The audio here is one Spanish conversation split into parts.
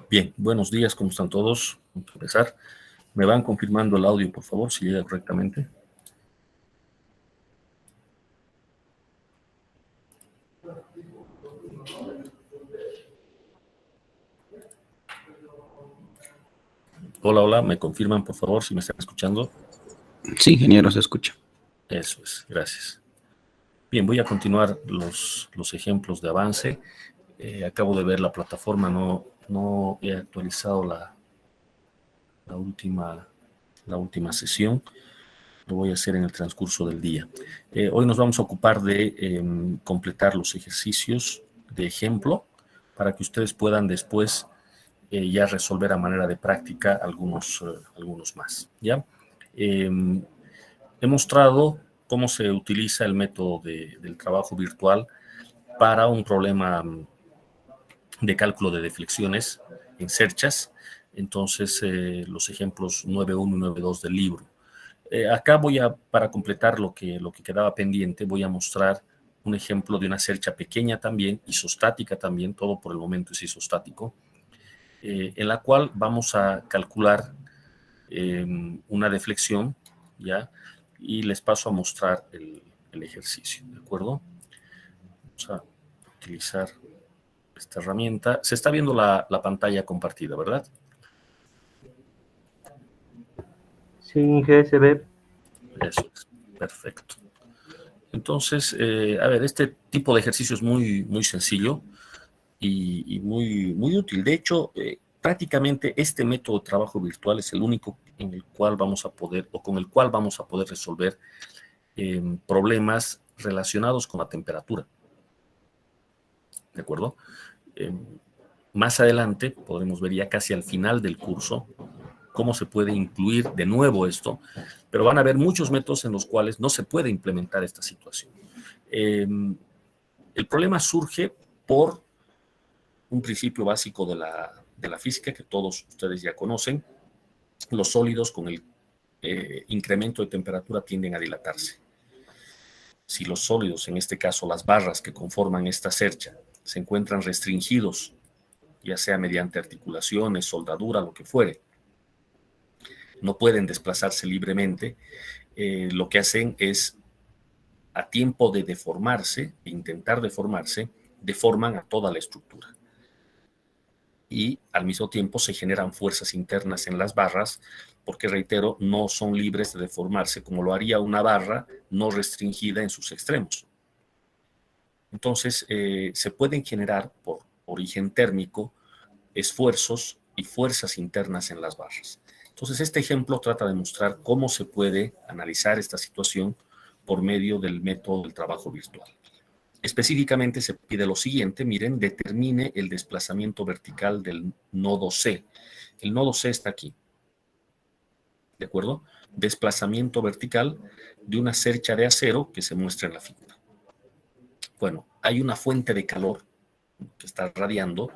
Bien, buenos días, ¿cómo están todos? Vamos a empezar. ¿Me van confirmando el audio, por favor, si llega correctamente? Hola, hola, ¿me confirman, por favor, si me están escuchando? Sí, ingeniero, se escucha. Eso es, gracias. Bien, voy a continuar los ejemplos de avance. Acabo de ver la plataforma, no he actualizado la última sesión. Lo voy a hacer en el transcurso del día. Hoy nos vamos a ocupar de completar los ejercicios de ejemplo para que ustedes puedan después ya resolver a manera de práctica algunos más. ¿Ya? He mostrado cómo se utiliza el método del trabajo virtual para un problema de cálculo de deflexiones en cerchas. Entonces, los ejemplos 9.1 y 9.2 del libro. Acá para completar lo que quedaba pendiente, voy a mostrar un ejemplo de una cercha pequeña también, isostática también, todo por el momento es isostático, en la cual vamos a calcular una deflexión, ¿ya? Y les paso a mostrar el ejercicio, ¿de acuerdo? Vamos a utilizar esta herramienta. Se está viendo la pantalla compartida, ¿verdad? Sí, Inge, se ve. Eso es, perfecto. Entonces, a ver, este tipo de ejercicio es muy sencillo y muy útil. De hecho, prácticamente este método de trabajo virtual es el único en el cual vamos a poder, o con el cual vamos a poder resolver problemas relacionados con la temperatura. ¿De acuerdo? Más adelante podremos ver ya casi al final del curso cómo se puede incluir de nuevo esto, pero van a haber muchos métodos en los cuales no se puede implementar esta situación. El problema surge por un principio básico de la física que todos ustedes ya conocen. Los sólidos con el incremento de temperatura tienden a dilatarse. Si los sólidos, en este caso las barras que conforman esta cercha, se encuentran restringidos, ya sea mediante articulaciones, soldadura, lo que fuere, no pueden desplazarse libremente, lo que hacen es, a tiempo de deformarse, de intentar deformarse, deforman a toda la estructura. Y al mismo tiempo se generan fuerzas internas en las barras, porque, reitero, no son libres de deformarse como lo haría una barra no restringida en sus extremos. Entonces, se pueden generar por origen térmico esfuerzos y fuerzas internas en las barras. Entonces, este ejemplo trata de mostrar cómo se puede analizar esta situación por medio del método del trabajo virtual. Específicamente se pide lo siguiente, miren, determine el desplazamiento vertical del nodo C. El nodo C está aquí, ¿de acuerdo? Desplazamiento vertical de una cercha de acero que se muestra en la figura. Bueno, hay una fuente de calor que está radiando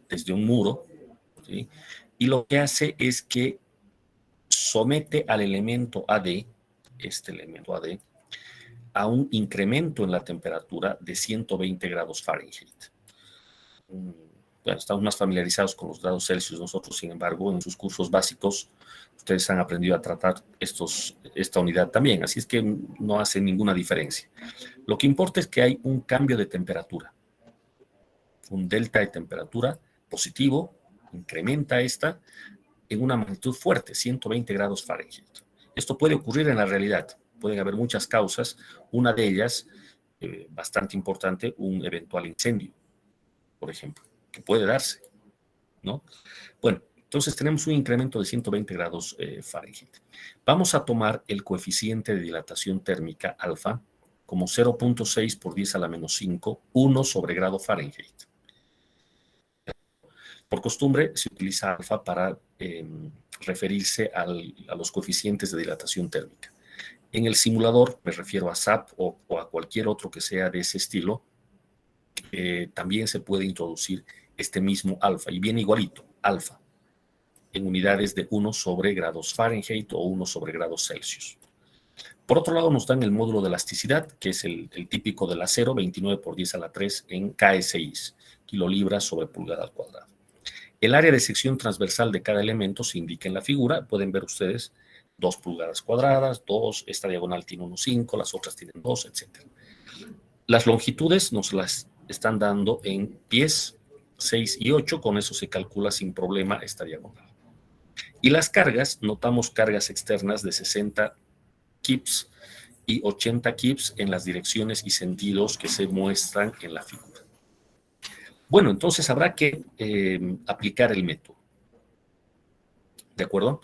desde un muro, ¿sí? Y lo que hace es que somete al elemento AD, este elemento AD, a un incremento en la temperatura de 120 grados Fahrenheit. Bueno, estamos más familiarizados con los grados Celsius nosotros, sin embargo, en sus cursos básicos ustedes han aprendido a tratar esta unidad también, así es que no hace ninguna diferencia. Lo que importa es que hay un cambio de temperatura, un delta de temperatura positivo, incrementa esta en una magnitud fuerte, 120 grados Fahrenheit. Esto puede ocurrir en la realidad, pueden haber muchas causas, una de ellas, bastante importante, un eventual incendio, por ejemplo, que puede darse, ¿no? Bueno, entonces tenemos un incremento de 120 grados Fahrenheit. Vamos a tomar el coeficiente de dilatación térmica alfa como 0.6 por 10 a la menos 5, 1 sobre grado Fahrenheit. Por costumbre se utiliza alfa para referirse a los coeficientes de dilatación térmica. En el simulador, me refiero a SAP o a cualquier otro que sea de ese estilo, también se puede introducir este mismo alfa, y viene igualito, alfa, en unidades de 1 sobre grados Fahrenheit o 1 sobre grados Celsius. Por otro lado, nos dan el módulo de elasticidad, que es el típico del acero, 29 por 10 a la 3 en KSI, kilolibras sobre pulgada al cuadrado. El área de sección transversal de cada elemento se indica en la figura. Pueden ver ustedes 2 pulgadas cuadradas, 2, esta diagonal tiene 1,5, las otras tienen 2, etc. Las longitudes nos las están dando en pies 6 y 8, con eso se calcula sin problema esta diagonal. Y las cargas, notamos cargas externas de 60 kips y 80 kips en las direcciones y sentidos que se muestran en la figura. Bueno, entonces habrá que aplicar el método. ¿De acuerdo?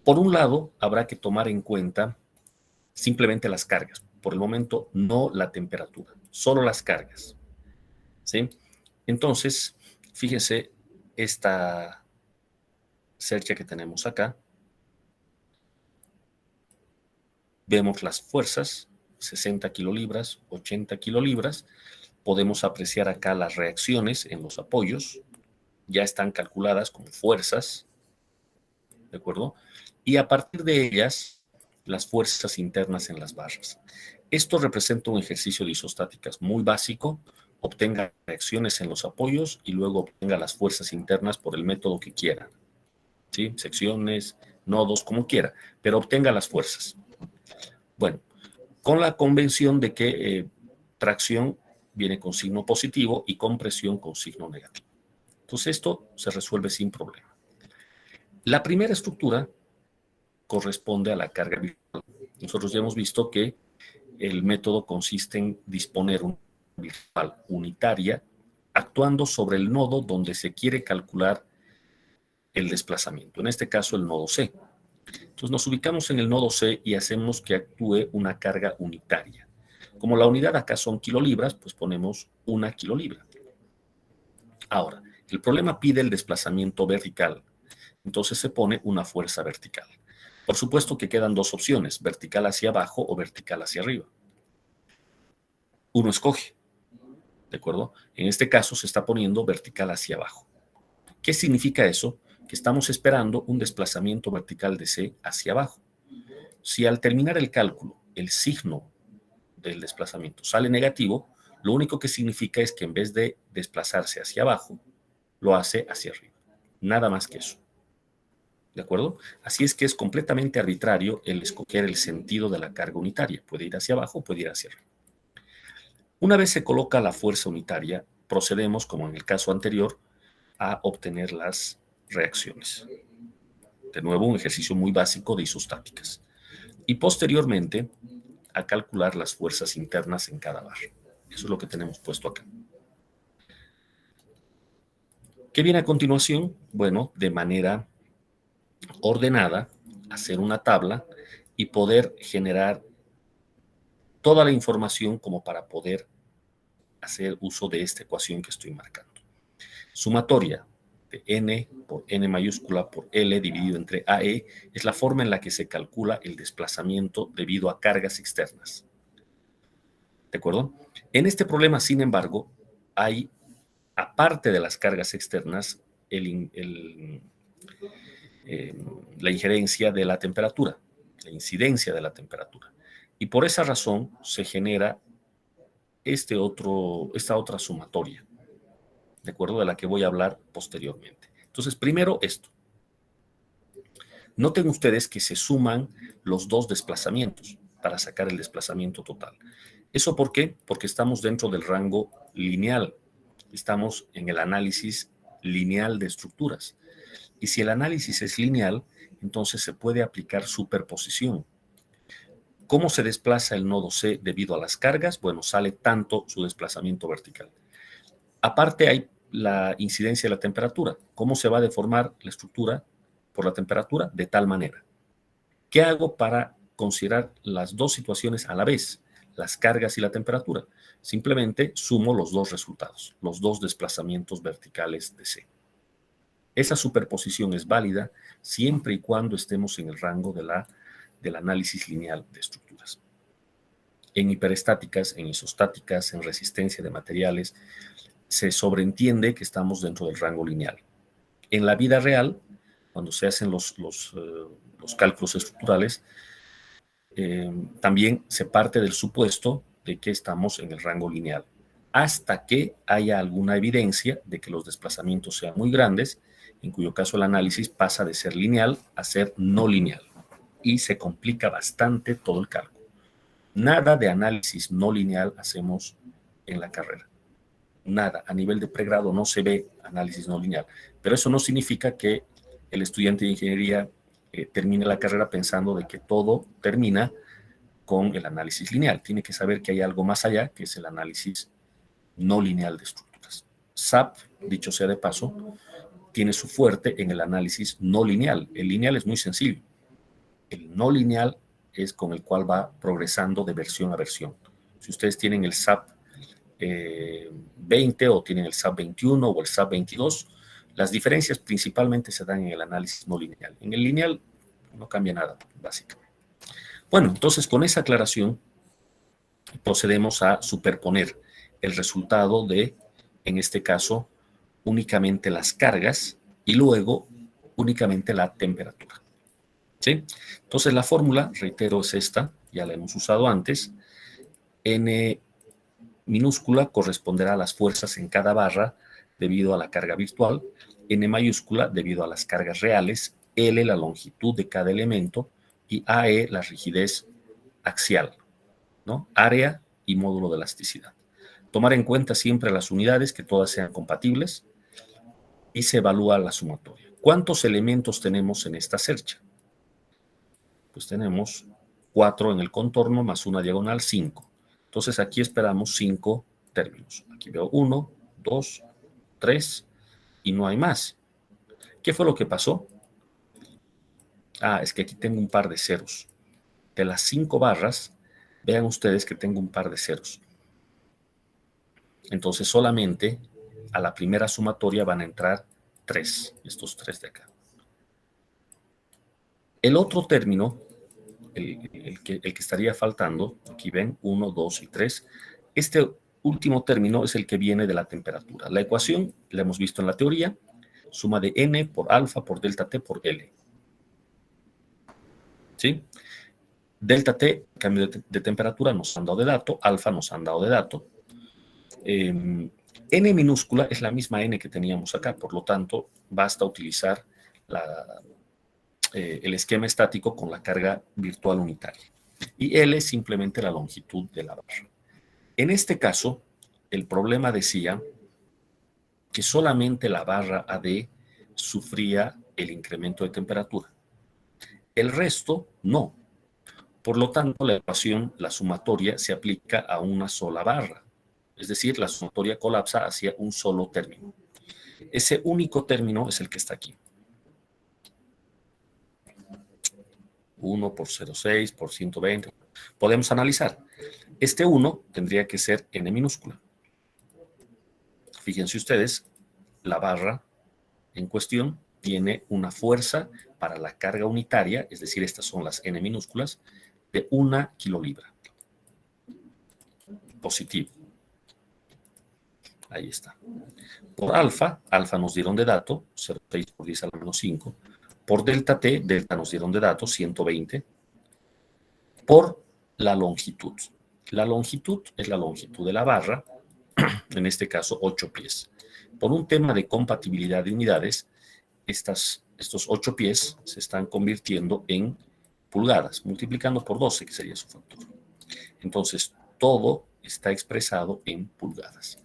Por un lado, habrá que tomar en cuenta simplemente las cargas. Por el momento, no la temperatura, solo las cargas. ¿Sí? Entonces, fíjense esta cercha que tenemos acá. Vemos las fuerzas, 60 kilolibras, 80 kilolibras. Podemos apreciar acá las reacciones en los apoyos. Ya están calculadas como fuerzas. ¿De acuerdo? Y a partir de ellas, las fuerzas internas en las barras. Esto representa un ejercicio de isostáticas muy básico. Obtenga reacciones en los apoyos y luego obtenga las fuerzas internas por el método que quiera. ¿Sí? Secciones, nodos, como quiera, pero obtenga las fuerzas. Bueno, con la convención de que tracción viene con signo positivo y compresión con signo negativo. Entonces esto se resuelve sin problema. La primera estructura corresponde a la carga virtual. Nosotros ya hemos visto que el método consiste en disponer una virtual unitaria actuando sobre el nodo donde se quiere calcular el desplazamiento, en este caso el nodo C. Entonces nos ubicamos en el nodo C y hacemos que actúe una carga unitaria. Como la unidad acá son kilolibras, pues ponemos 1 kilolibra. Ahora, el problema pide el desplazamiento vertical, entonces se pone una fuerza vertical. Por supuesto que quedan 2 opciones, vertical hacia abajo o vertical hacia arriba. Uno escoge, ¿de acuerdo? En este caso se está poniendo vertical hacia abajo. ¿Qué significa eso? Que estamos esperando un desplazamiento vertical de C hacia abajo. Si al terminar el cálculo el signo del desplazamiento sale negativo, lo único que significa es que en vez de desplazarse hacia abajo, lo hace hacia arriba. Nada más que eso. ¿De acuerdo? Así es que es completamente arbitrario el escoger el sentido de la carga unitaria. Puede ir hacia abajo, puede ir hacia arriba. Una vez se coloca la fuerza unitaria, procedemos, como en el caso anterior, a obtener las reacciones. De nuevo, un ejercicio muy básico de isostáticas. Y posteriormente, a calcular las fuerzas internas en cada barra. Eso es lo que tenemos puesto acá. ¿Qué viene a continuación? Bueno, de manera ordenada, hacer una tabla y poder generar toda la información como para poder hacer uso de esta ecuación que estoy marcando. Sumatoria de n por n mayúscula por L dividido entre AE es la forma en la que se calcula el desplazamiento debido a cargas externas. ¿De acuerdo? En este problema, sin embargo, hay, aparte de las cargas externas, la injerencia de la temperatura, la incidencia de la temperatura. Y por esa razón se genera esta otra sumatoria, ¿de acuerdo? De la que voy a hablar posteriormente. Entonces, primero esto. Noten ustedes que se suman los 2 desplazamientos para sacar el desplazamiento total. ¿Eso por qué? Porque estamos dentro del rango lineal. Estamos en el análisis lineal de estructuras. Y si el análisis es lineal, entonces se puede aplicar superposición. ¿Cómo se desplaza el nodo C debido a las cargas? Bueno, sale tanto su desplazamiento vertical. Aparte hay la incidencia de la temperatura. ¿Cómo se va a deformar la estructura por la temperatura? De tal manera. ¿Qué hago para considerar las 2 situaciones a la vez? Las cargas y la temperatura. Simplemente sumo los 2 resultados, los 2 desplazamientos verticales de C. Esa superposición es válida siempre y cuando estemos en el rango del análisis lineal de estructuras. En hiperestáticas, en isostáticas, en resistencia de materiales, se sobreentiende que estamos dentro del rango lineal. En la vida real, cuando se hacen los cálculos estructurales, también se parte del supuesto de que estamos en el rango lineal. hasta que haya alguna evidencia de que los desplazamientos sean muy grandes, en cuyo caso el análisis pasa de ser lineal a ser no lineal y se complica bastante todo el cálculo. Nada de análisis no lineal hacemos en la carrera. Nada, a nivel de pregrado no se ve análisis no lineal, pero eso no significa que el estudiante de ingeniería termine la carrera pensando de que todo termina con el análisis lineal. Tiene que saber que hay algo más allá, que es el análisis no lineal de estructuras. SAP, dicho sea de paso, tiene su fuerte en el análisis no lineal. El lineal es muy sencillo. El no lineal es con el cual va progresando de versión a versión. Si ustedes tienen el SAP 20 o tienen el SAP 21 o el SAP 22, las diferencias principalmente se dan en el análisis no lineal. En el lineal no cambia nada, básicamente. Bueno, entonces con esa aclaración procedemos a superponer el resultado de, en este caso, únicamente las cargas y luego únicamente la temperatura. ¿Sí? Entonces la fórmula, reitero, es esta, ya la hemos usado antes. N minúscula corresponderá a las fuerzas en cada barra debido a la carga virtual, N mayúscula debido a las cargas reales, L la longitud de cada elemento y AE la rigidez axial, ¿no? Área y módulo de elasticidad. Tomar en cuenta siempre las unidades, que todas sean compatibles, y se evalúa la sumatoria. ¿Cuántos elementos tenemos en esta cercha? Pues tenemos 4 en el contorno más una diagonal, 5. Entonces aquí esperamos 5 términos. Aquí veo 1, 2, 3 y no hay más. ¿Qué fue lo que pasó? Es que aquí tengo un par de ceros. De las 5 barras, vean ustedes que tengo un par de ceros. Entonces solamente a la primera sumatoria van a entrar 3, estos 3 de acá. El otro término, el que estaría faltando, aquí ven, 1, 2 y 3, este último término es el que viene de la temperatura. La ecuación la hemos visto en la teoría, suma de n por alfa por delta t por L. ¿Sí? Delta t, cambio de temperatura, nos han dado de dato, alfa nos han dado de dato. N minúscula es la misma n que teníamos acá, por lo tanto, basta utilizar el esquema estático con la carga virtual unitaria. Y L es simplemente la longitud de la barra. En este caso, el problema decía que solamente la barra AD sufría el incremento de temperatura. El resto, no. Por lo tanto, la ecuación, la sumatoria, se aplica a una sola barra. Es decir, la sumatoria colapsa hacia un solo término. Ese único término es el que está aquí. 1 por 0,6 por 120. Podemos analizar. Este 1 tendría que ser n minúscula. Fíjense ustedes, la barra en cuestión tiene una fuerza para la carga unitaria, es decir, estas son las n minúsculas, de 1 kilolibra. Positivo. Ahí está. Por alfa nos dieron de dato, 0,6 por 10 a la menos 5. Por delta t, delta nos dieron de datos, 120. Por la longitud. La longitud es la longitud de la barra, en este caso 8 pies. Por un tema de compatibilidad de unidades, estos 8 pies se están convirtiendo en pulgadas, multiplicando por 12, que sería su factor. Entonces, todo está expresado en pulgadas,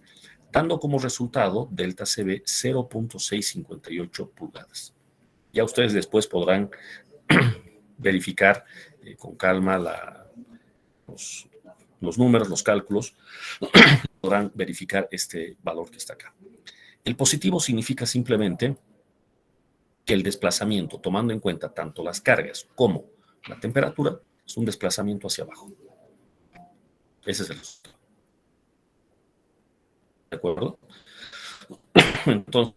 dando como resultado delta CB 0.658 pulgadas. Ya ustedes después podrán verificar con calma los números, los cálculos, podrán verificar este valor que está acá. El positivo significa simplemente que el desplazamiento, tomando en cuenta tanto las cargas como la temperatura, es un desplazamiento hacia abajo. Ese es el resultado. ¿De acuerdo? Entonces,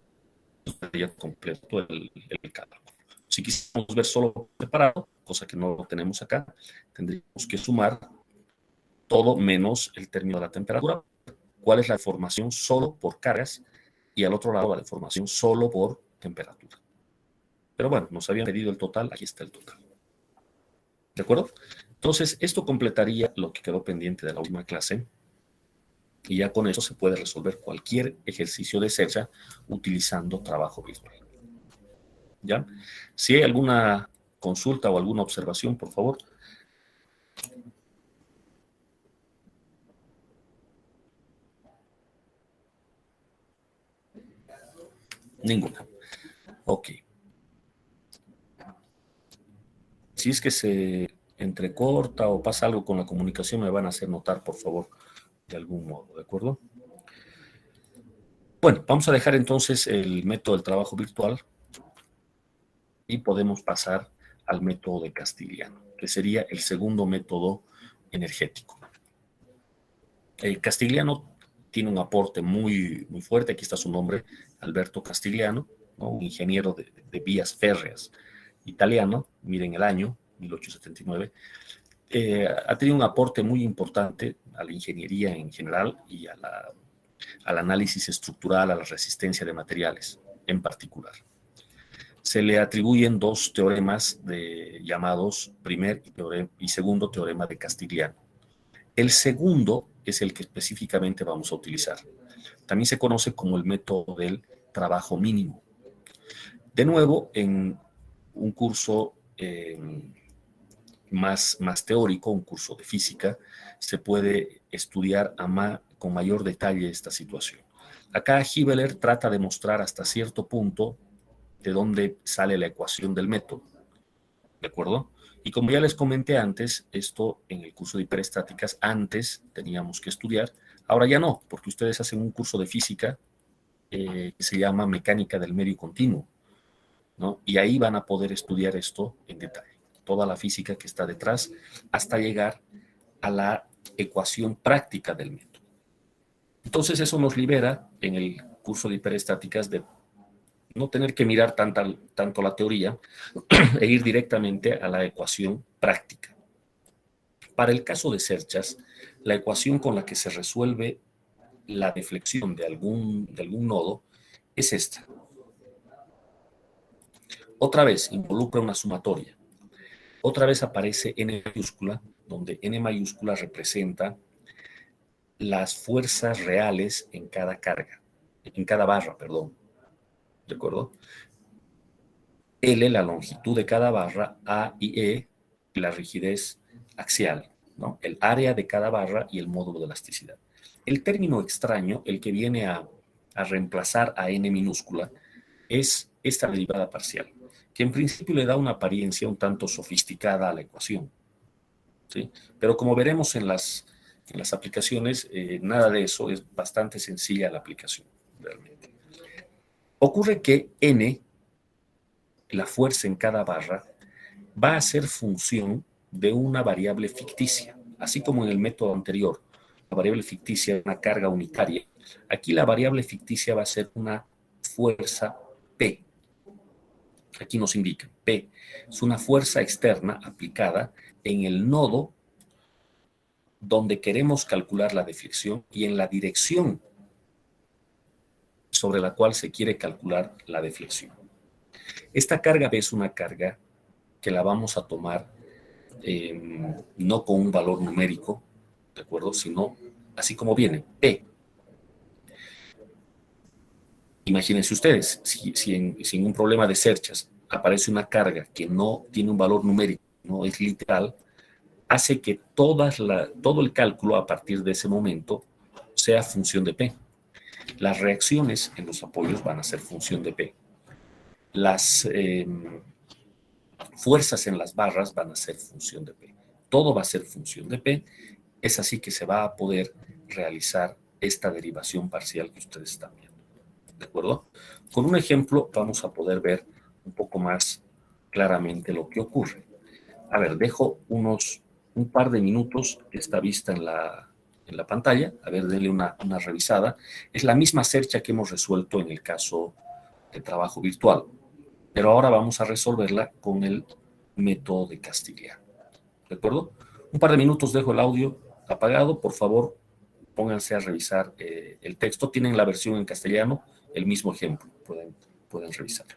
ya completo el cálculo. Si quisiéramos ver solo separado, cosa que no lo tenemos acá, tendríamos que sumar todo menos el término de la temperatura. ¿Cuál es la deformación solo por cargas? Y al otro lado la deformación solo por temperatura. Pero bueno, nos habían pedido el total, aquí está el total. ¿De acuerdo? Entonces, esto completaría lo que quedó pendiente de la última clase. Y ya con eso se puede resolver cualquier ejercicio de Sercha utilizando trabajo virtual. ¿Ya? Si hay alguna consulta o alguna observación, por favor. Ninguna. Ok. Si es que se entrecorta o pasa algo con la comunicación, me van a hacer notar, por favor, de algún modo, ¿de acuerdo? Bueno, vamos a dejar entonces el método del trabajo virtual y podemos pasar al método de Castigliano, que sería el segundo método energético. Castigliano tiene un aporte muy, muy fuerte. Aquí está su nombre, Alberto Castigliano, ¿no? Un ingeniero de vías férreas italiano, miren el año, 1879. Ha tenido un aporte muy importante a la ingeniería en general y al análisis estructural, a la resistencia de materiales en particular. Se le atribuyen dos teoremas llamados primer y segundo teorema de Castigliano. El segundo es el que específicamente vamos a utilizar. También se conoce como el método del trabajo mínimo. De nuevo, en un curso más teórico, un curso de física, se puede estudiar con mayor detalle esta situación. Acá Hibbeler trata de mostrar hasta cierto punto de dónde sale la ecuación del método. ¿De acuerdo? Y como ya les comenté antes, esto en el curso de hiperestáticas, antes teníamos que estudiar, ahora ya no, porque ustedes hacen un curso de física que se llama mecánica del medio continuo, ¿no? Y ahí van a poder estudiar esto en detalle, toda la física que está detrás, hasta llegar a la ecuación práctica del método. Entonces eso nos libera en el curso de hiperestáticas de no tener que mirar tanto la teoría e ir directamente a la ecuación práctica. Para el caso de Serchas, la ecuación con la que se resuelve la deflexión de algún nodo es esta. Otra vez involucra una sumatoria. Otra vez aparece N mayúscula, donde N mayúscula representa las fuerzas reales en cada barra, perdón. ¿De acuerdo? L, la longitud de cada barra, A y E, la rigidez axial, ¿no? El área de cada barra y el módulo de elasticidad. El término extraño, el que viene a reemplazar a N minúscula, es esta derivada parcial, que en principio le da una apariencia un tanto sofisticada a la ecuación, ¿sí? Pero como veremos en las aplicaciones, nada de eso, es bastante sencilla la aplicación, realmente. Ocurre que N, la fuerza en cada barra, va a ser función de una variable ficticia, así como en el método anterior, la variable ficticia es una carga unitaria. Aquí la variable ficticia va a ser una fuerza P. Aquí nos indica P. Es una fuerza externa aplicada en el nodo donde queremos calcular la deflexión y en la dirección sobre la cual se quiere calcular la deflexión. Esta carga P es una carga que la vamos a tomar no con un valor numérico, ¿de acuerdo? Sino así como viene, P. Imagínense ustedes, si en un problema de Serchas aparece una carga que no tiene un valor numérico, no es literal, hace que todo el cálculo a partir de ese momento sea función de P. Las reacciones en los apoyos van a ser función de P. Las fuerzas en las barras van a ser función de P. Todo va a ser función de P. Es así que se va a poder realizar esta derivación parcial que ustedes están viendo. ¿De acuerdo? Con un ejemplo vamos a poder ver un poco más claramente lo que ocurre. A ver, dejo un par de minutos esta vista en la pantalla. A ver, denle una revisada. Es la misma Sercha que hemos resuelto en el caso de trabajo virtual, pero ahora vamos a resolverla con el método de Castigliano. ¿De acuerdo? Un par de minutos, dejo el audio apagado. Por favor, pónganse a revisar el texto. Tienen la versión en castellano, el mismo ejemplo. Pueden revisarlo.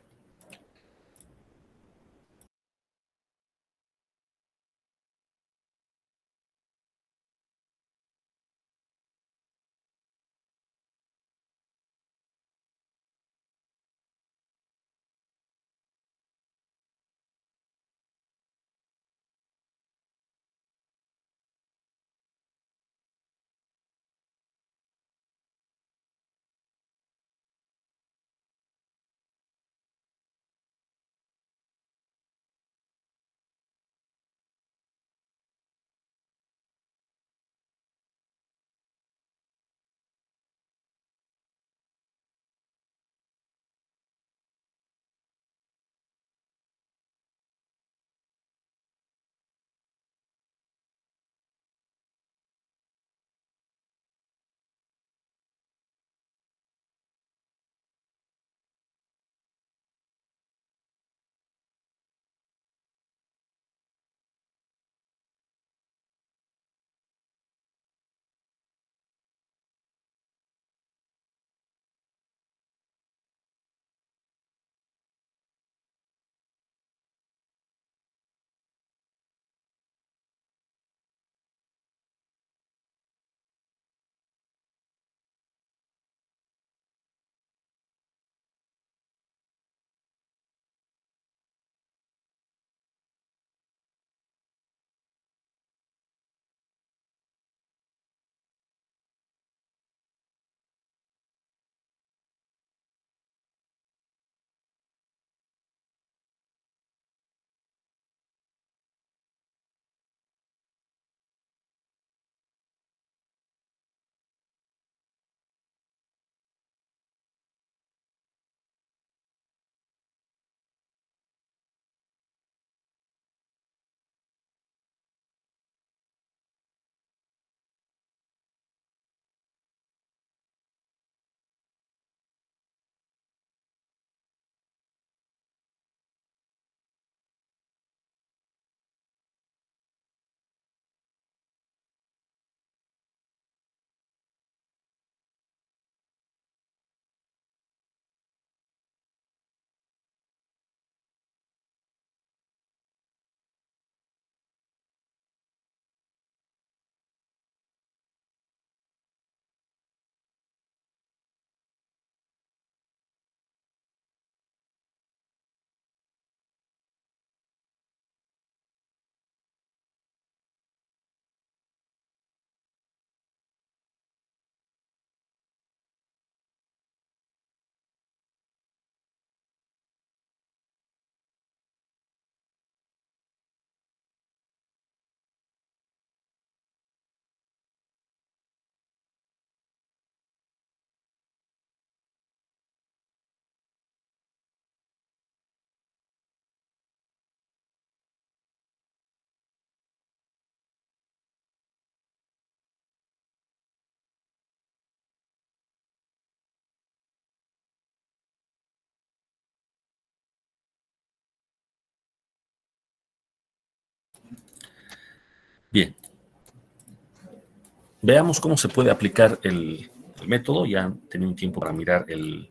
Veamos cómo se puede aplicar el método. Ya han tenido un tiempo para mirar el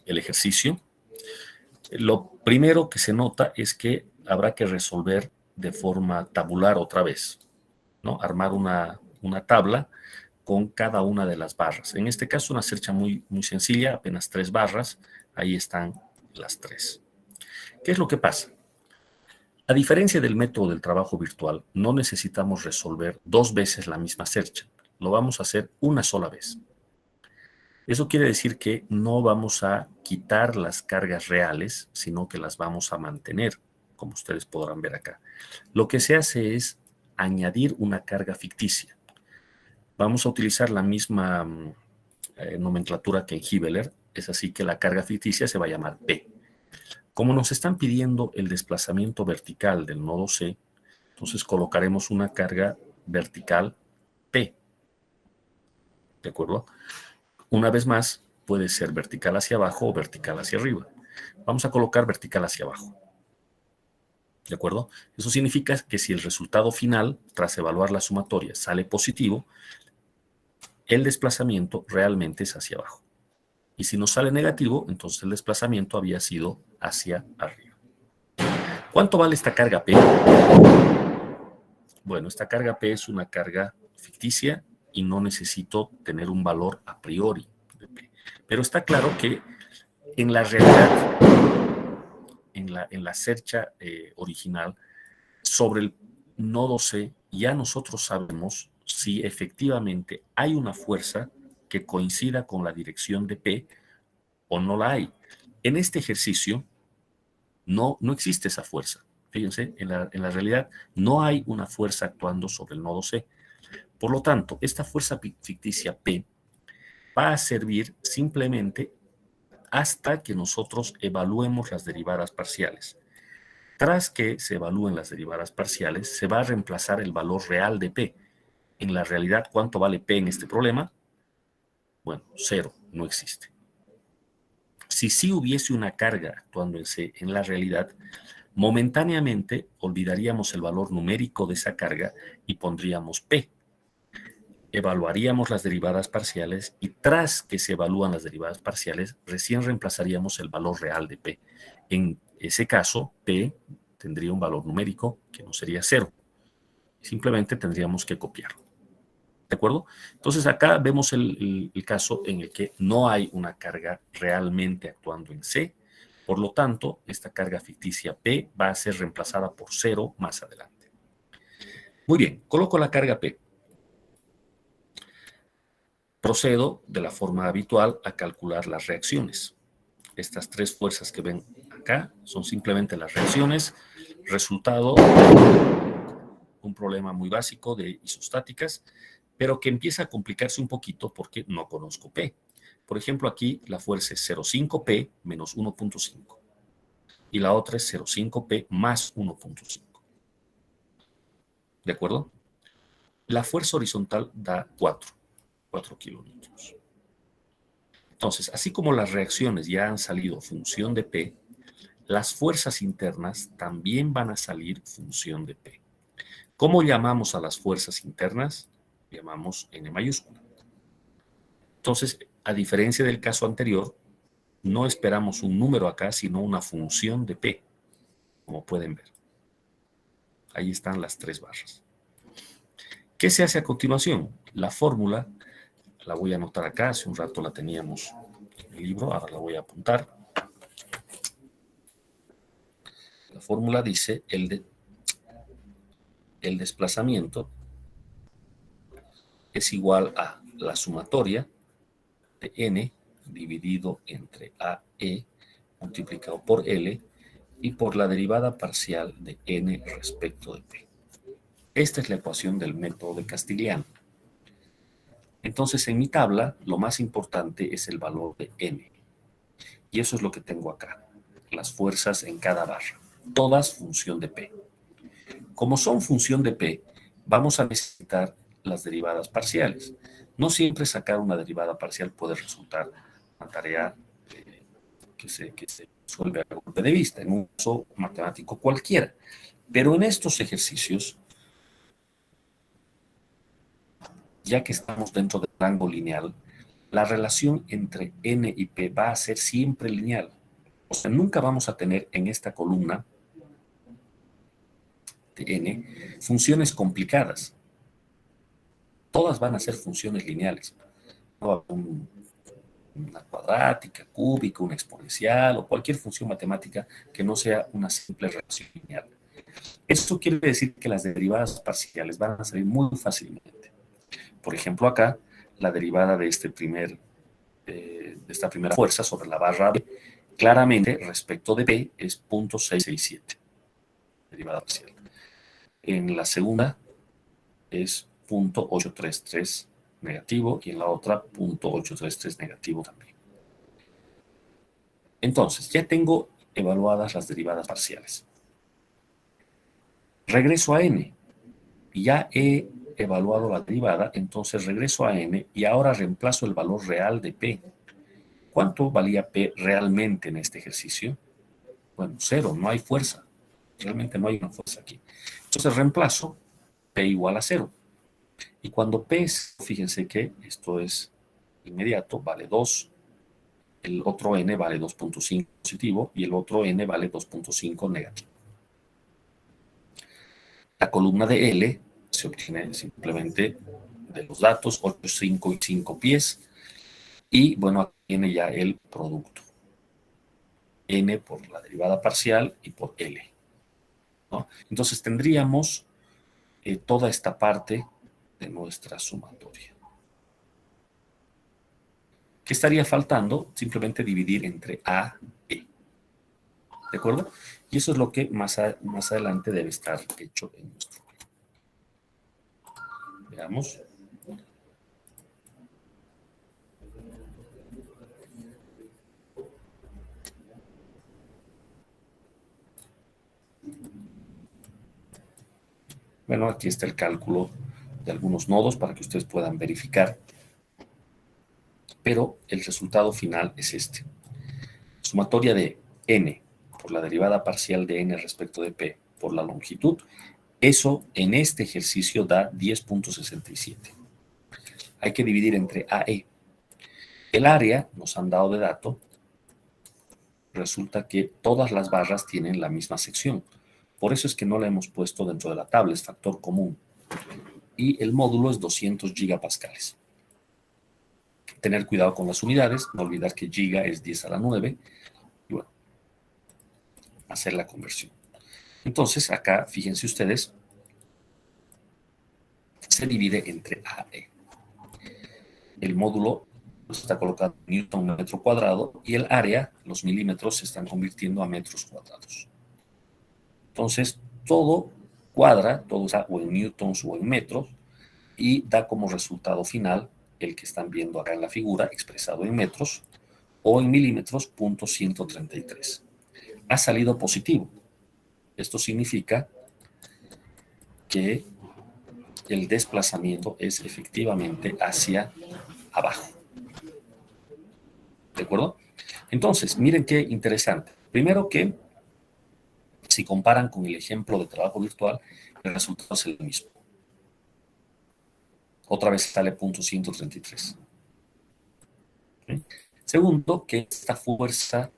ejercicio. Lo primero que se nota es que habrá que resolver de forma tabular otra vez, ¿no? Armar una tabla con cada una de las barras. En este caso, una cercha muy sencilla, apenas 3 barras. Ahí están las 3. ¿Qué es lo que pasa? A diferencia del método del trabajo virtual, no necesitamos resolver 2 veces la misma cercha. Lo vamos a hacer una sola vez. Eso quiere decir que no vamos a quitar las cargas reales, sino que las vamos a mantener, como ustedes podrán ver acá. Lo que se hace es añadir una carga ficticia. Vamos a utilizar la misma nomenclatura que en Hibbeler, es así que la carga ficticia se va a llamar P. Como nos están pidiendo el desplazamiento vertical del nodo C, entonces colocaremos una carga vertical P. ¿De acuerdo? Una vez más, puede ser vertical hacia abajo o vertical hacia arriba. Vamos a colocar vertical hacia abajo. ¿De acuerdo? Eso significa que si el resultado final, tras evaluar la sumatoria, sale positivo, el desplazamiento realmente es hacia abajo. Y si nos sale negativo, entonces el desplazamiento había sido hacia arriba. ¿Cuánto vale esta carga P? Bueno, esta carga P es una carga ficticia y no necesito tener un valor a priori de P. Pero está claro que en la realidad, en la cercha original, sobre el nodo C, ya nosotros sabemos si efectivamente hay una fuerza que coincida con la dirección de P o no la hay. En este ejercicio no existe esa fuerza. Fíjense, en la realidad no hay una fuerza actuando sobre el nodo C. Por lo tanto, esta fuerza ficticia P va a servir simplemente hasta que nosotros evaluemos las derivadas parciales. Tras que se evalúen las derivadas parciales, se va a reemplazar el valor real de P. En la realidad, ¿cuánto vale P en este problema? Bueno, 0, no existe. Si sí hubiese una carga actuando en C en la realidad, momentáneamente olvidaríamos el valor numérico de esa carga y pondríamos P. Evaluaríamos las derivadas parciales y tras que se evalúan las derivadas parciales, recién reemplazaríamos el valor real de P. En ese caso, P tendría un valor numérico que no sería 0. Simplemente tendríamos que copiarlo. ¿De acuerdo? Entonces acá vemos el caso en el que no hay una carga realmente actuando en C. Por lo tanto, esta carga ficticia P va a ser reemplazada por 0 más adelante. Muy bien, coloco la carga P. Procedo de la forma habitual a calcular las reacciones. Estas 3 fuerzas que ven acá son simplemente las reacciones, resultado un problema muy básico de isostáticas, pero que empieza a complicarse un poquito porque no conozco P. Por ejemplo, aquí la fuerza es 0,5P menos 1,5 y la otra es 0,5P más 1,5. ¿De acuerdo? La fuerza horizontal da 4 kilonewtons. Entonces, así como las reacciones ya han salido función de P, las fuerzas internas también van a salir función de P. ¿Cómo llamamos a las fuerzas internas? Llamamos N mayúscula. Entonces, a diferencia del caso anterior, no esperamos un número acá, sino una función de P, como pueden ver. Ahí están las 3 barras. ¿Qué se hace a continuación? La fórmula, la voy a anotar acá, hace un rato la teníamos en el libro, ahora la voy a apuntar. La fórmula dice el desplazamiento es igual a la sumatoria de N dividido entre AE multiplicado por L y por la derivada parcial de N respecto de P. Esta es la ecuación del método de Castigliano. Entonces, en mi tabla, lo más importante es el valor de N. Y eso es lo que tengo acá. Las fuerzas en cada barra. Todas función de P. Como son función de P, vamos a necesitar las derivadas parciales. No siempre sacar una derivada parcial puede resultar una tarea que se resuelve a golpe de vista, en un caso matemático cualquiera. Pero en estos ejercicios ya que estamos dentro del rango lineal, la relación entre n y p va a ser siempre lineal. O sea, nunca vamos a tener en esta columna de n funciones complicadas. Todas van a ser funciones lineales. No una cuadrática, cúbica, una exponencial o cualquier función matemática que no sea una simple relación lineal. Esto quiere decir que las derivadas parciales van a salir muy fácilmente. Por ejemplo, acá, la derivada de esta primera fuerza sobre la barra B, claramente respecto de P es 0.667, derivada parcial. En la segunda es 0.833 negativo y en la otra 0.833 negativo también. Entonces, ya tengo evaluadas las derivadas parciales. Regreso a n. Ya he evaluado la derivada, entonces regreso a n y ahora reemplazo el valor real de p. ¿Cuánto valía p realmente en este ejercicio? Bueno, 0, no hay fuerza. Realmente no hay una fuerza aquí. Entonces reemplazo p igual a 0. Y cuando p es, fíjense que esto es inmediato, vale 2. El otro n vale 2.5 positivo y el otro n vale 2.5 negativo. La columna de L se obtiene simplemente de los datos 8, 5 y 5 pies. Y bueno, aquí viene ya el producto. N por la derivada parcial y por L, ¿no? Entonces tendríamos toda esta parte de nuestra sumatoria. ¿Qué estaría faltando? Simplemente dividir entre A e E. ¿De acuerdo? Y eso es lo que más adelante debe estar hecho en nuestro plan. Veamos. Bueno, aquí está el cálculo de algunos nodos para que ustedes puedan verificar. Pero el resultado final es este. Sumatoria de n por la derivada parcial de n respecto de p por la longitud. Eso en este ejercicio da 10.67. Hay que dividir entre A e. El área nos han dado de dato. Resulta que todas las barras tienen la misma sección. Por eso es que no la hemos puesto dentro de la tabla, es factor común. Y el módulo es 200 gigapascales. Tener cuidado con las unidades, no olvidar que giga es 10 a la 9. Y bueno, hacer la conversión. Entonces, acá, fíjense ustedes, se divide entre A e. El módulo está colocado en newton metro cuadrado y el área, los milímetros, se están convirtiendo a metros cuadrados. Entonces, todo cuadra, todo está o en newtons o en metros, y da como resultado final el que están viendo acá en la figura, expresado en metros, o en milímetros, 0.133. Ha salido positivo. Esto significa que el desplazamiento es efectivamente hacia abajo. ¿De acuerdo? Entonces, miren qué interesante. Primero que, si comparan con el ejemplo de trabajo virtual, el resultado es el mismo. Otra vez sale 0.133. ¿Sí? Segundo, que esta fuerza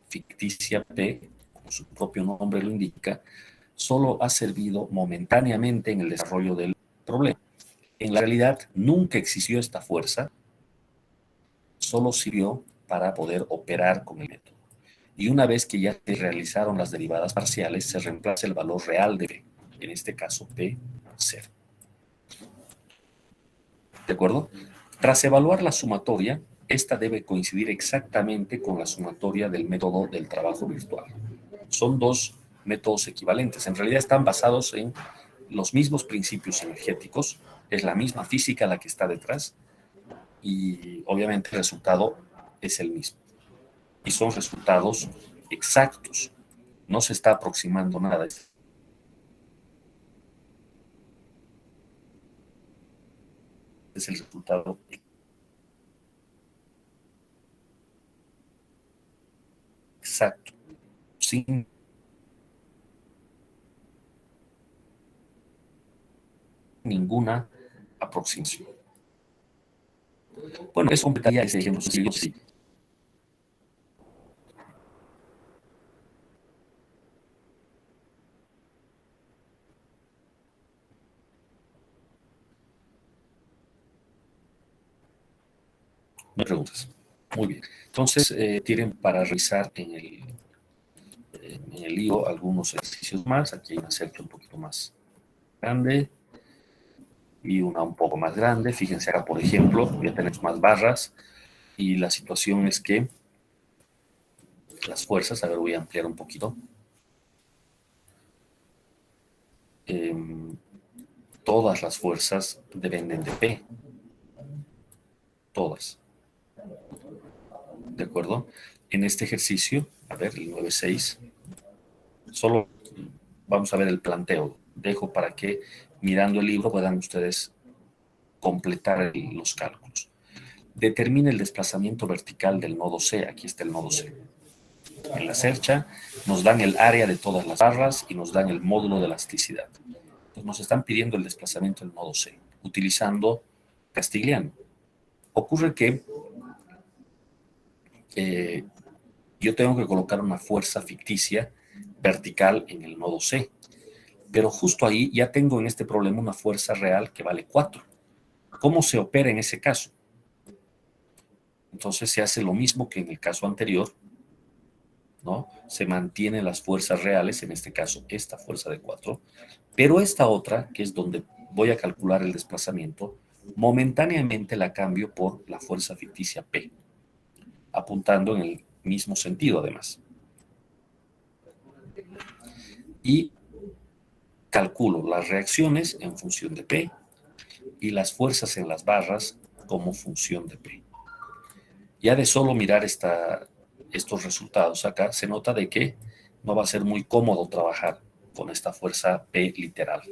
ficticia P, como su propio nombre lo indica, solo ha servido momentáneamente en el desarrollo del problema. En la realidad, nunca existió esta fuerza, solo sirvió para poder operar con el método. Y una vez que ya se realizaron las derivadas parciales, se reemplaza el valor real de P, en este caso P, 0. ¿De acuerdo? Tras evaluar la sumatoria, esta debe coincidir exactamente con la sumatoria del método del trabajo virtual. Son dos métodos equivalentes. En realidad están basados en los mismos principios energéticos, es la misma física la que está detrás y obviamente el resultado es el mismo. Y son resultados exactos. No se está aproximando nada. Es el resultado exacto, sin ninguna aproximación. Bueno, eso completaría ese ejemplo sencillo, sí. No hay preguntas. Muy bien. Entonces, tienen para revisar en el lío algunos ejercicios más. Aquí hay una celda un poquito más grande y una un poco más grande. Fíjense acá, por ejemplo, ya tenemos más barras y la situación es que las fuerzas, a ver, voy a ampliar un poquito. Todas las fuerzas dependen de P. Todas. ¿De acuerdo? En este ejercicio, a ver, el 9.6, solo vamos a ver el planteo. Dejo para que mirando el libro puedan ustedes completar los cálculos. Determine el desplazamiento vertical del nodo C. Aquí está el nodo C. En la cercha nos dan el área de todas las barras y nos dan el módulo de elasticidad. Entonces nos están pidiendo el desplazamiento del nodo C utilizando Castigliano. Ocurre que yo tengo que colocar una fuerza ficticia vertical en el nodo C, pero justo ahí ya tengo en este problema una fuerza real que vale 4. ¿Cómo se opera en ese caso? Entonces se hace lo mismo que en el caso anterior, ¿no? Se mantienen las fuerzas reales, en este caso esta fuerza de 4, pero esta otra, que es donde voy a calcular el desplazamiento, momentáneamente la cambio por la fuerza ficticia P, apuntando en el mismo sentido además. Y calculo las reacciones en función de P y las fuerzas en las barras como función de P. Ya de solo mirar estos resultados acá, se nota de que no va a ser muy cómodo trabajar con esta fuerza P literal.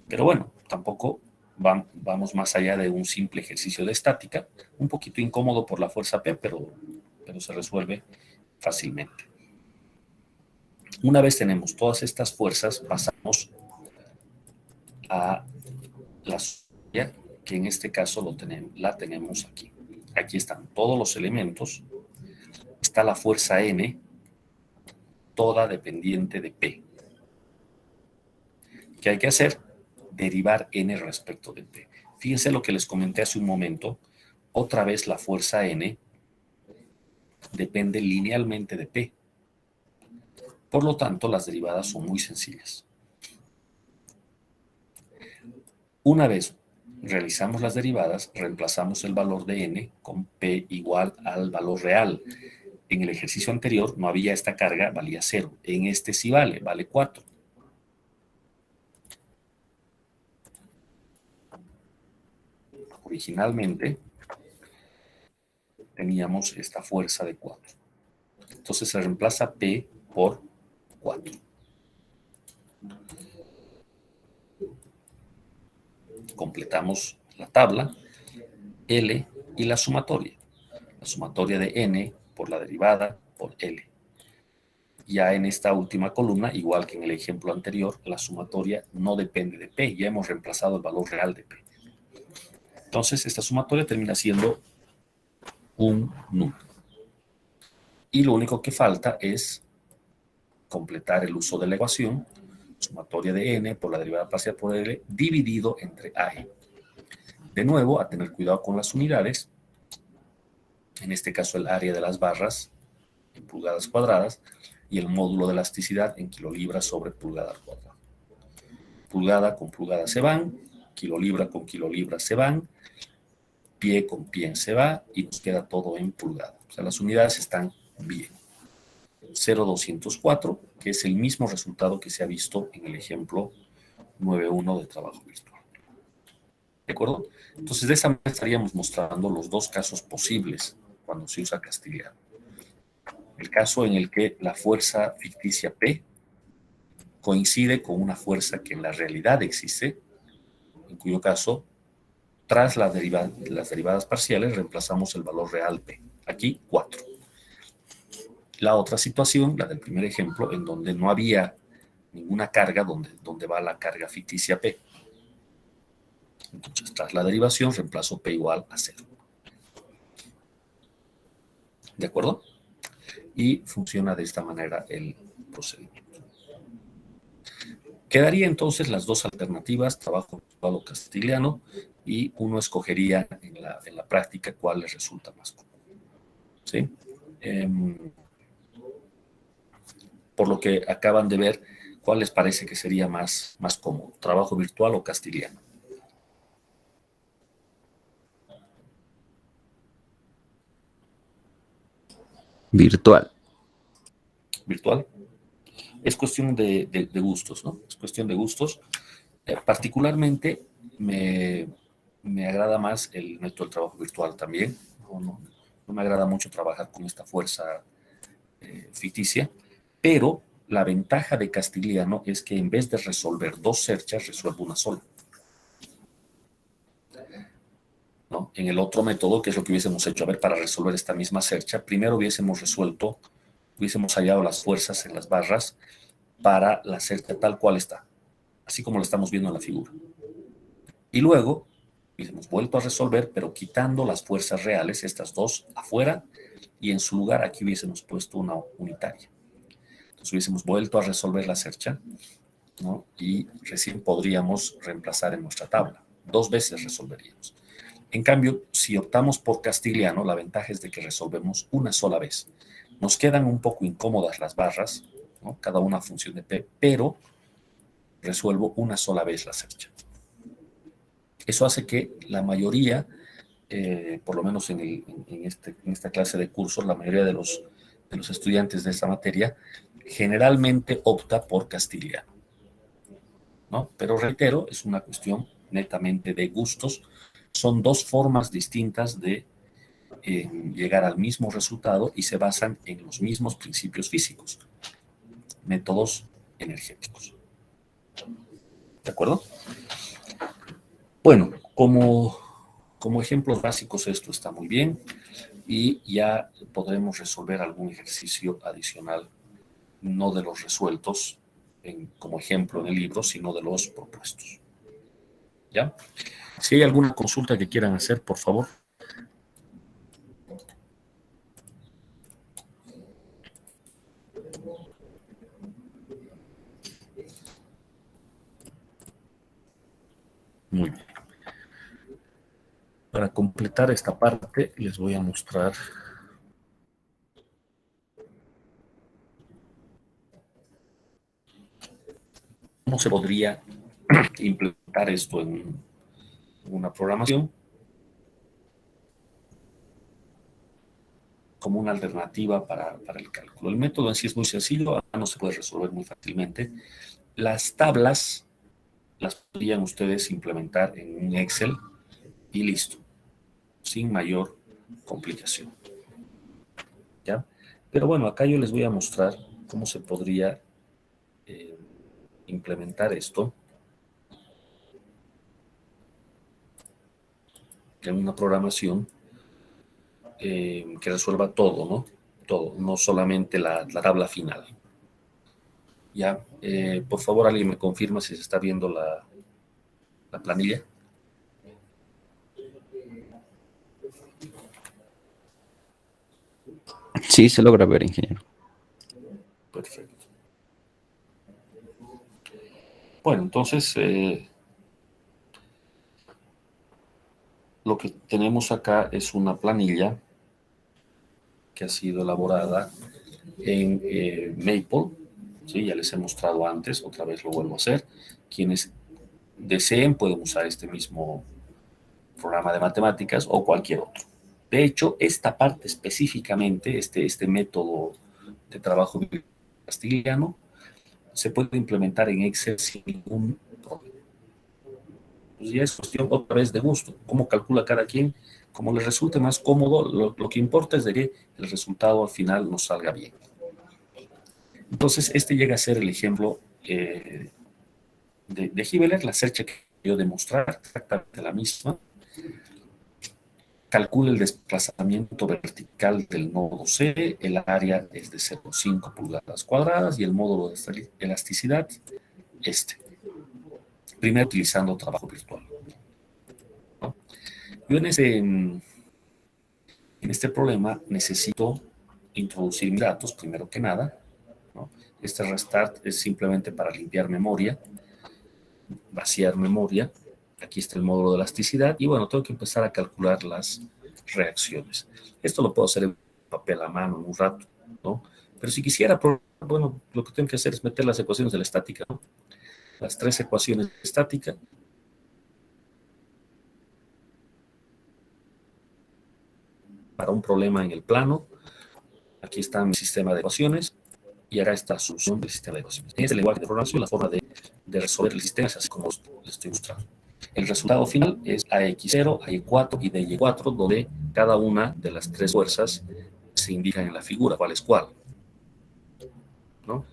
Pero bueno, tampoco vamos más allá de un simple ejercicio de estática, un poquito incómodo por la fuerza P, pero se resuelve fácilmente. Una vez tenemos todas estas fuerzas, pasamos a la suya, que en este caso la tenemos aquí. Aquí están todos los elementos, está la fuerza N, toda dependiente de P. ¿Qué hay que hacer? Derivar N respecto de P. Fíjense lo que les comenté hace un momento, otra vez la fuerza N depende linealmente de P. Por lo tanto, las derivadas son muy sencillas. Una vez realizamos las derivadas, reemplazamos el valor de N con P igual al valor real. En el ejercicio anterior no había esta carga, valía 0. En este sí vale 4. Originalmente teníamos esta fuerza de 4. Entonces se reemplaza P por 4. Completamos la tabla, L y la sumatoria. La sumatoria de N por la derivada por L. Ya en esta última columna, igual que en el ejemplo anterior, la sumatoria no depende de P. Ya hemos reemplazado el valor real de P. Entonces, esta sumatoria termina siendo un número. Y lo único que falta es completar el uso de la ecuación, sumatoria de N por la derivada parcial por L, dividido entre AE. De nuevo, a tener cuidado con las unidades, en este caso el área de las barras en pulgadas cuadradas y el módulo de elasticidad en kilolibras sobre pulgada cuadrada. Pulgada con pulgada se van, kilolibra con kilolibra se van, pie con pie se va y nos queda todo en pulgada. O sea, las unidades están bien. 0,204, que es el mismo resultado que se ha visto en el ejemplo 9.1 de trabajo virtual. ¿De acuerdo? Entonces, de esa manera estaríamos mostrando los dos casos posibles cuando se usa Castigliano. El caso en el que la fuerza ficticia P coincide con una fuerza que en la realidad existe, en cuyo caso, tras las derivadas parciales, reemplazamos el valor real P. Aquí, 4. La otra situación, la del primer ejemplo, en donde no había ninguna carga, donde va la carga ficticia P. Entonces, tras la derivación, reemplazo P igual a 0. ¿De acuerdo? Y funciona de esta manera el procedimiento. Quedaría entonces las dos alternativas, trabajo virtual o castiliano, y uno escogería en la práctica cuál le resulta más cómodo. ¿Sí? Por lo que acaban de ver, ¿cuál les parece que sería más cómodo? ¿Trabajo virtual o castiliano? Virtual. ¿Virtual? Es cuestión de gustos, ¿no? Es cuestión de gustos. Particularmente me agrada más el método del trabajo virtual también. No me agrada mucho trabajar con esta fuerza ficticia, pero la ventaja de castiliano es que en vez de resolver dos cerchas, resuelvo una sola. ¿No? En el otro método, que es lo que hubiésemos hecho, a ver, para resolver esta misma cercha, primero hubiésemos hallado las fuerzas en las barras para la cercha tal cual está, así como lo estamos viendo en la figura. Y luego hubiésemos vuelto a resolver, pero quitando las fuerzas reales, estas dos afuera, y en su lugar aquí hubiésemos puesto una unitaria. Entonces hubiésemos vuelto a resolver la cercha, ¿no? Y recién podríamos reemplazar en nuestra tabla. Dos veces resolveríamos. En cambio, si optamos por castiliano, la ventaja es de que resolvemos una sola vez. Nos quedan un poco incómodas las barras, ¿no? Cada una función de P, pero resuelvo una sola vez la cercha. Eso hace que la mayoría, por lo menos en esta clase de cursos, la mayoría de los estudiantes de esta materia, generalmente opta por castiliano, ¿no? Pero reitero, es una cuestión netamente de gustos. Son dos formas distintas de llegar al mismo resultado y se basan en los mismos principios físicos, métodos energéticos. ¿De acuerdo? Bueno, como ejemplos básicos esto está muy bien y ya podremos resolver algún ejercicio adicional, no de los resueltos como ejemplo en el libro, sino de los propuestos. ¿Ya? Si hay alguna consulta que quieran hacer, por favor. Muy bien. Para completar esta parte, les voy a mostrar cómo se podría implementar esto en una programación como una alternativa para el cálculo. El método en sí es muy sencillo, no se puede resolver muy fácilmente. Las tablas las podrían ustedes implementar en un Excel y listo, sin mayor complicación. ¿Ya? Pero bueno, acá yo les voy a mostrar cómo se podría implementar esto en una programación que resuelva todo, ¿no? Todo, no solamente la tabla final. Ya, por favor, alguien me confirma si se está viendo la planilla. Sí, se logra ver, ingeniero. Perfecto. Bueno, entonces, lo que tenemos acá es una planilla que ha sido elaborada en Maple, ¿sí? Ya les he mostrado antes, otra vez lo vuelvo a hacer. Quienes deseen pueden usar este mismo programa de matemáticas o cualquier otro. De hecho, esta parte específicamente, este método de trabajo castiliano, se puede implementar en Excel sin ningún problema. Pues ya es cuestión otra vez de gusto, cómo calcula cada quien, como les resulte más cómodo, lo que importa es de que el resultado al final nos salga bien. Entonces, este llega a ser el ejemplo de Hibbeler, la cercha que yo demostrar, exactamente la misma. Calcula el desplazamiento vertical del nodo C, el área es de 0,5 pulgadas cuadradas y el módulo de elasticidad, primero utilizando trabajo virtual, ¿no? Yo en este problema necesito introducir mis datos, primero que nada, ¿no? Este restart es simplemente para limpiar memoria, vaciar memoria. Aquí está el módulo de elasticidad y bueno, tengo que empezar a calcular las reacciones. Esto lo puedo hacer en papel a mano en un rato, ¿no? Pero si quisiera, bueno, lo que tengo que hacer es meter las ecuaciones de la estática, ¿no? Las 3 ecuaciones de estática. Para un problema en el plano. Aquí está mi sistema de ecuaciones y acá está la solución del sistema de ecuaciones. En este lenguaje de programación, la forma de resolver el sistema es así como les estoy mostrando. El resultado final es AX0, AY4 y DY4, donde cada una de las 3 fuerzas se indica en la figura, cuál es cuál, ¿no?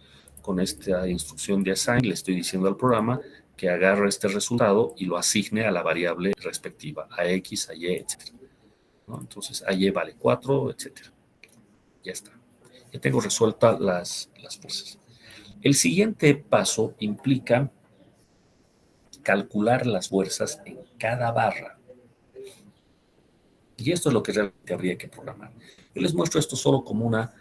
Con esta instrucción de assign le estoy diciendo al programa que agarre este resultado y lo asigne a la variable respectiva, a X, a Y, etc., ¿no? Entonces, a Y vale 4, etc. Ya está. Ya tengo resueltas las fuerzas. El siguiente paso implica calcular las fuerzas en cada barra. Y esto es lo que realmente habría que programar. Yo les muestro esto solo como una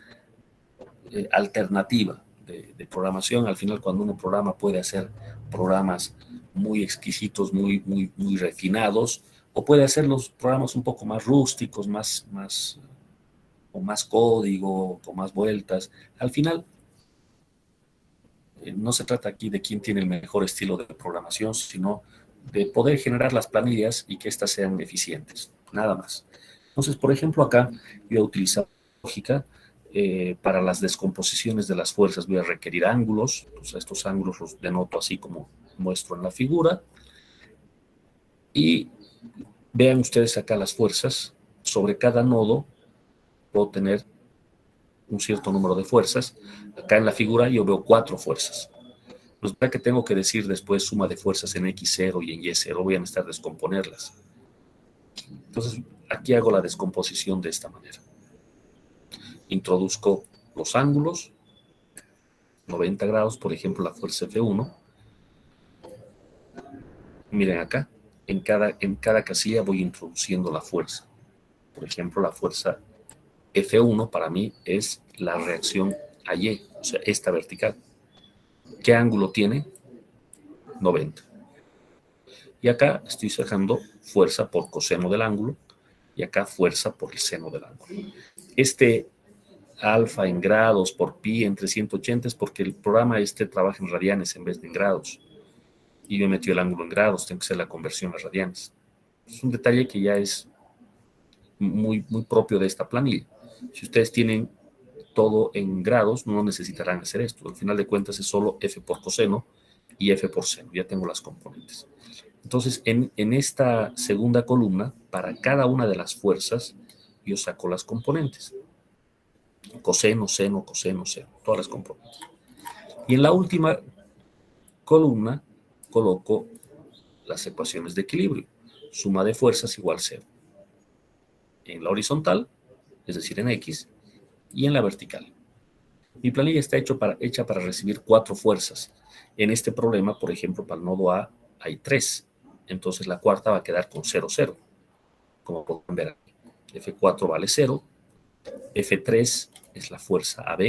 alternativa de programación. Al final, cuando uno programa, puede hacer programas muy exquisitos, muy refinados, o puede hacer los programas un poco más rústicos, con más código, con más vueltas. Al final, no se trata aquí de quién tiene el mejor estilo de programación, sino de poder generar las planillas y que éstas sean eficientes, nada más. Entonces, por ejemplo, acá voy a utilizar lógica para las descomposiciones de las fuerzas. Voy a requerir ángulos, entonces estos ángulos los denoto así como muestro en la figura. Y vean ustedes acá las fuerzas. Sobre cada nodo puedo tener un cierto número de fuerzas. Acá en la figura yo veo 4 fuerzas. Pues para que tengo que decir después suma de fuerzas en X0 y en Y0, voy a necesitar descomponerlas. Entonces, aquí hago la descomposición de esta manera. Introduzco los ángulos, 90 grados, por ejemplo, la fuerza F1. Miren acá, en cada casilla voy introduciendo la fuerza. Por ejemplo, la fuerza F1 para mí es la reacción a Y, o sea, esta vertical. ¿Qué ángulo tiene? 90. Y acá estoy sacando fuerza por coseno del ángulo y acá fuerza por el seno del ángulo. Este alfa en grados por pi entre 180 es porque el programa trabaja en radianes en vez de en grados. Y yo he metido el ángulo en grados, tengo que hacer la conversión a radianes. Es un detalle que ya es muy propio de esta planilla. Si ustedes tienen todo en grados, no necesitarán hacer esto. Al final de cuentas es solo f por coseno y f por seno. Ya tengo las componentes. Entonces, en esta segunda columna, para cada una de las fuerzas, yo saco las componentes. Coseno, seno, coseno, seno, todas las componentes. Y en la última columna coloco las ecuaciones de equilibrio. Suma de fuerzas igual 0. En la horizontal, es decir, en X, y en la vertical. Mi planilla está hecha para recibir 4 fuerzas. En este problema, por ejemplo, para el nodo A hay 3. Entonces la cuarta va a quedar con 0, 0. Como pueden ver aquí. F4 vale 0. F3 es la fuerza AB.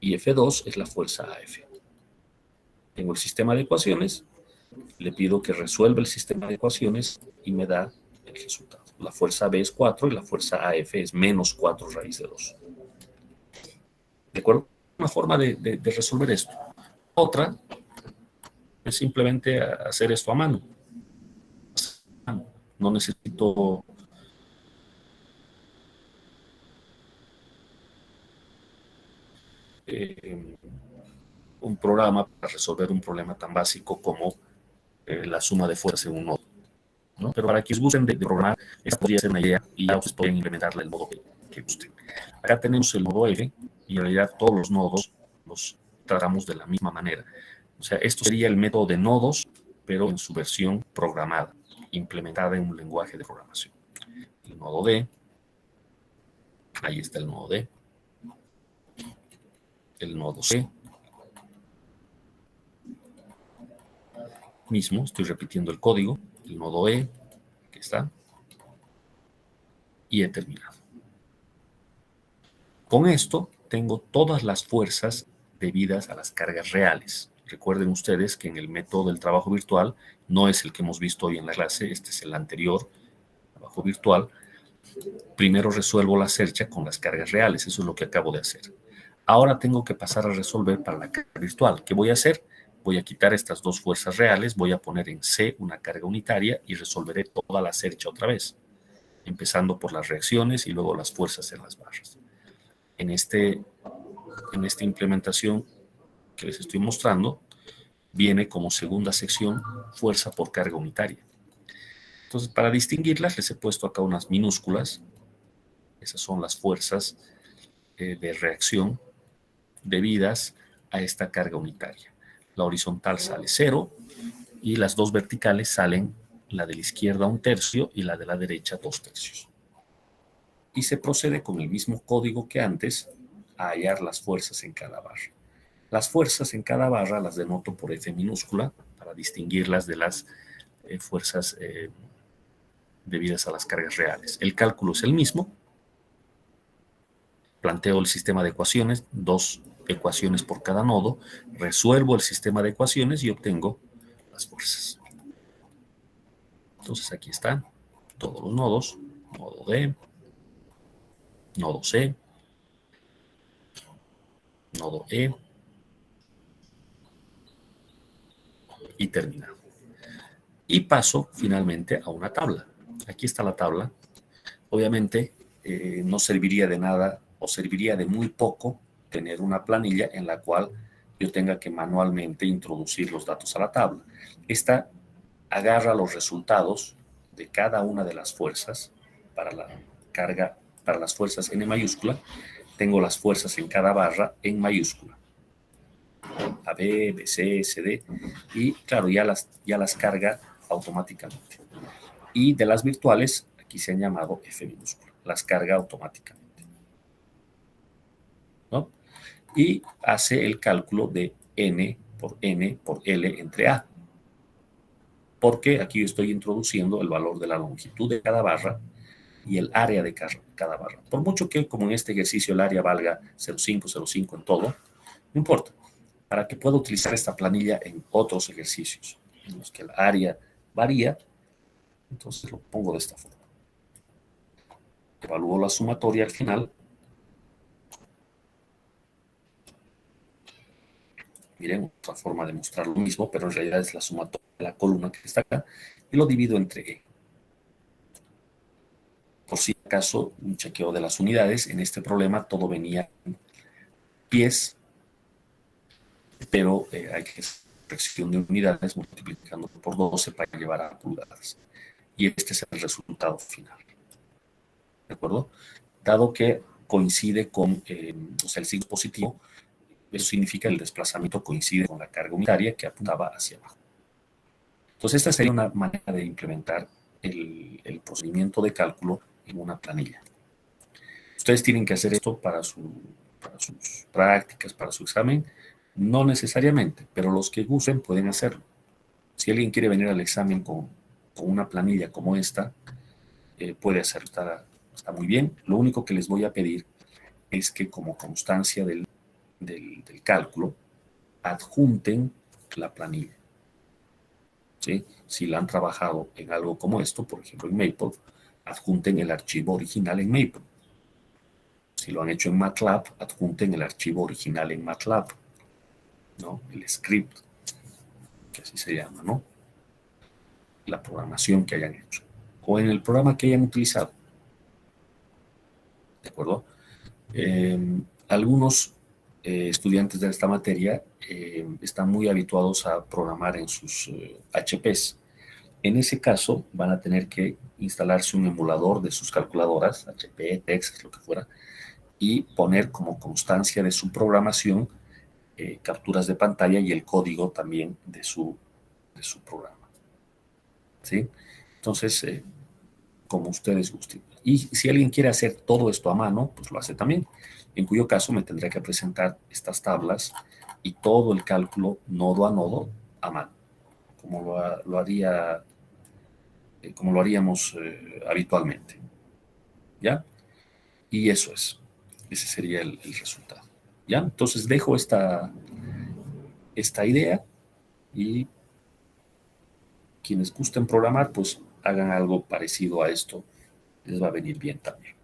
Y F2 es la fuerza AF. Tengo el sistema de ecuaciones. Le pido que resuelva el sistema de ecuaciones y me da el resultado. La fuerza B es 4 y la fuerza AF es menos 4 raíz de 2. ¿De acuerdo? Una forma de resolver esto. Otra es simplemente hacer esto a mano. No necesito un programa para resolver un problema tan básico como la suma de fuerzas en un nodo, ¿no? Pero para que os gusten de programar, esta podría ser una idea y ya ustedes pueden implementarla el modo que gusten. Acá tenemos el nodo F y en realidad todos los nodos los tratamos de la misma manera. O sea, esto sería el método de nodos, pero en su versión programada, implementada en un lenguaje de programación. El nodo D, ahí está el nodo D, el nodo C, mismo, estoy repitiendo el código, el nodo E, aquí está, y he terminado. Con esto tengo todas las fuerzas debidas a las cargas reales. Recuerden ustedes que en el método del trabajo virtual no es el que hemos visto hoy en la clase, este es el anterior, trabajo virtual. Primero resuelvo la cercha con las cargas reales, eso es lo que acabo de hacer. Ahora tengo que pasar a resolver para la carga virtual. ¿Qué voy a hacer? Voy a quitar estas dos fuerzas reales, voy a poner en C una carga unitaria y resolveré toda la cercha otra vez, empezando por las reacciones y luego las fuerzas en las barras. En esta implementación que les estoy mostrando, viene como segunda sección fuerza por carga unitaria. Entonces, para distinguirlas, les he puesto acá unas minúsculas. Esas son las fuerzas de reacción debidas a esta carga unitaria. La horizontal sale 0 y las dos verticales salen, la de la izquierda 1/3 y la de la derecha 2/3. Y se procede con el mismo código que antes a hallar las fuerzas en cada barra. Las fuerzas en cada barra las denoto por F minúscula para distinguirlas de las fuerzas debidas a las cargas reales. El cálculo es el mismo. Planteo el sistema de ecuaciones, 2 ecuaciones por cada nodo, resuelvo el sistema de ecuaciones y obtengo las fuerzas. Entonces aquí están todos los nodos, nodo D, nodo C, nodo E y terminado. Y paso finalmente a una tabla. Aquí está la tabla. Obviamente no serviría de nada o serviría de muy poco tener una planilla en la cual yo tenga que manualmente introducir los datos a la tabla. Esta agarra los resultados de cada una de las fuerzas para la carga, para las fuerzas N mayúscula. Tengo las fuerzas en cada barra en mayúscula. AB, BC, CD, y claro, ya las carga automáticamente. Y de las virtuales, aquí se han llamado F minúscula, las carga automáticamente, ¿no? Y hace el cálculo de N por L entre A, porque aquí yo estoy introduciendo el valor de la longitud de cada barra y el área de cada barra. Por mucho que, como en este ejercicio, el área valga 0,5 en todo, no importa, para que pueda utilizar esta planilla en otros ejercicios en los que el área varía. Entonces lo pongo de esta forma. Evalúo la sumatoria al final. Miren, otra forma de mostrar lo mismo, pero en realidad es la sumatoria de la columna que está acá, y lo divido entre E. Por si acaso, un chequeo de las unidades. En este problema todo venía en pies, pero hay que hacer fracción de unidades multiplicando por 12 para llevar a pulgadas. Y este es el resultado final. ¿De acuerdo? Dado que coincide con, o sea, el signo positivo, eso significa el desplazamiento coincide con la carga unitaria que apuntaba hacia abajo. Entonces, esta sería una manera de implementar el procedimiento de cálculo en una planilla. Ustedes tienen que hacer esto para sus prácticas, para su examen. No necesariamente, pero los que gusten pueden hacerlo. Si alguien quiere venir al examen con una planilla como esta, puede hacerlo, está muy bien. Lo único que les voy a pedir es que como constancia del cálculo, adjunten la planilla. ¿Sí? Si la han trabajado en algo como esto, por ejemplo en Maple, adjunten el archivo original en Maple. Si lo han hecho en MATLAB, adjunten el archivo original en MATLAB, ¿no? El script, que así se llama, ¿no? La programación que hayan hecho, o en el programa que hayan utilizado. ¿De acuerdo? Algunos estudiantes de esta materia están muy habituados a programar en sus HPs. En ese caso, van a tener que instalarse un emulador de sus calculadoras, HP, Texas, lo que fuera, y poner como constancia de su programación capturas de pantalla y el código también de su programa. ¿Sí? Entonces, como ustedes gusten. Y si alguien quiere hacer todo esto a mano, pues lo hace también, en cuyo caso me tendré que presentar estas tablas y todo el cálculo nodo a nodo a mano, como lo haríamos habitualmente. ¿Ya? Y eso es. Ese sería el resultado. ¿Ya? Entonces dejo esta idea y quienes gusten programar, pues hagan algo parecido a esto. Les va a venir bien también.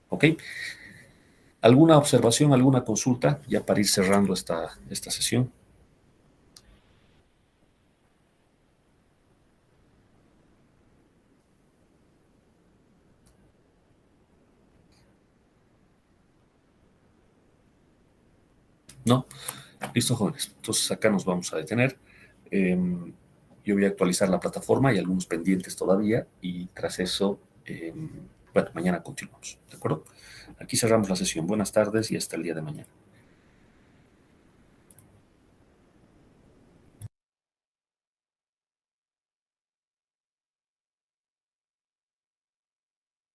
¿Ok? ¿Alguna observación, alguna consulta ya para ir cerrando esta sesión? ¿No? Listo, jóvenes. Entonces acá nos vamos a detener. Yo voy a actualizar la plataforma, hay algunos pendientes todavía y tras eso, bueno, mañana continuamos. ¿De acuerdo? Aquí cerramos la sesión. Buenas tardes y hasta el día de mañana.